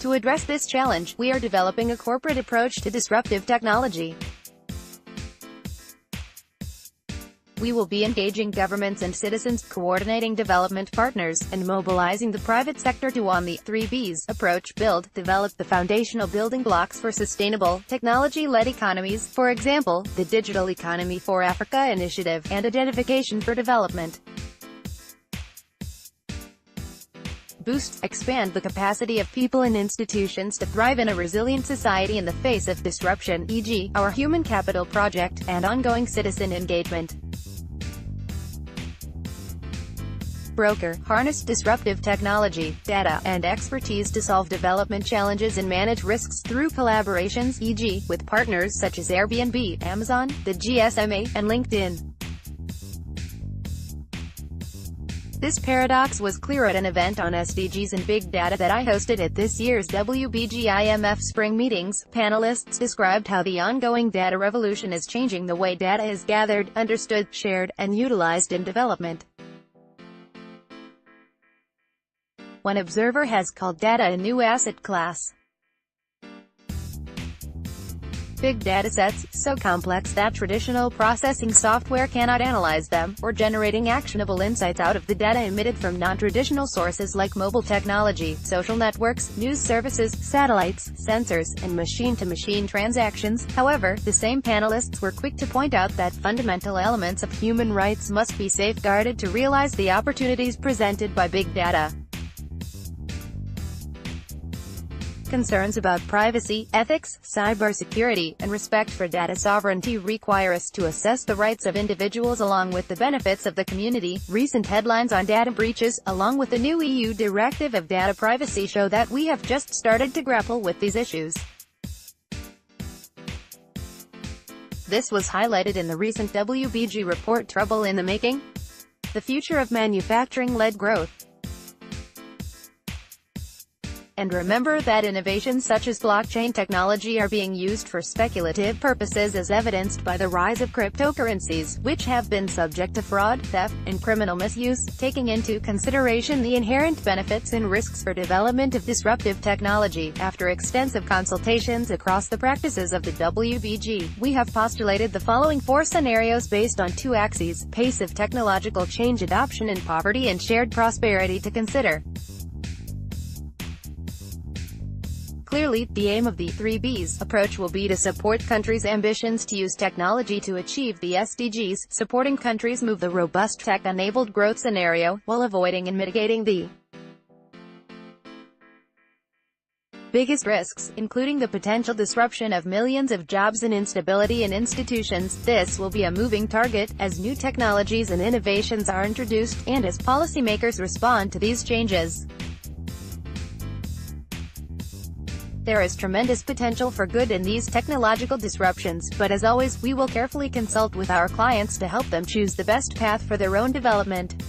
To address this challenge, we are developing a corporate approach to disruptive technology. We will be engaging governments and citizens, coordinating development partners, and mobilizing the private sector to on the 3Bs approach: build, develop the foundational building blocks for sustainable, technology-led economies, for example, the Digital Economy for Africa initiative, and identification for development. Boost, expand the capacity of people and institutions to thrive in a resilient society in the face of disruption, e.g., our Human Capital Project, and ongoing citizen engagement. Broker, harness disruptive technology, data, and expertise to solve development challenges and manage risks through collaborations, e.g., with partners such as Airbnb, Amazon, the GSMA, and LinkedIn. This paradox was clear at an event on SDGs and Big Data that I hosted at this year's WBG-IMF Spring Meetings. Panelists described how the ongoing data revolution is changing the way data is gathered, understood, shared, and utilized in development. One observer has called data a new asset class. Big datasets, so complex that traditional processing software cannot analyze them, or generating actionable insights out of the data emitted from non-traditional sources like mobile technology, social networks, news services, satellites, sensors, and machine-to-machine transactions. However, the same panelists were quick to point out that fundamental elements of human rights must be safeguarded to realize the opportunities presented by big data. Concerns about privacy, ethics, cybersecurity, and respect for data sovereignty require us to assess the rights of individuals along with the benefits of the community. Recent headlines on data breaches, along with the new EU Directive of Data Privacy, show that we have just started to grapple with these issues. This was highlighted in the recent WBG report Trouble in the Making? The Future of Manufacturing-Led Growth. And remember that innovations such as blockchain technology are being used for speculative purposes, as evidenced by the rise of cryptocurrencies, which have been subject to fraud, theft, and criminal misuse. Taking into consideration the inherent benefits and risks for development of disruptive technology, after extensive consultations across the practices of the WBG, we have postulated the following 4 scenarios based on 2 axes: pace of technological change, adoption, and poverty and shared prosperity to consider. Clearly, the aim of the 3Bs approach will be to support countries' ambitions to use technology to achieve the SDGs, supporting countries move the robust tech-enabled growth scenario, while avoiding and mitigating the biggest risks, including the potential disruption of millions of jobs and instability in institutions. This will be a moving target, as new technologies and innovations are introduced, and as policymakers respond to these changes. There is tremendous potential for good in these technological disruptions, but as always, we will carefully consult with our clients to help them choose the best path for their own development.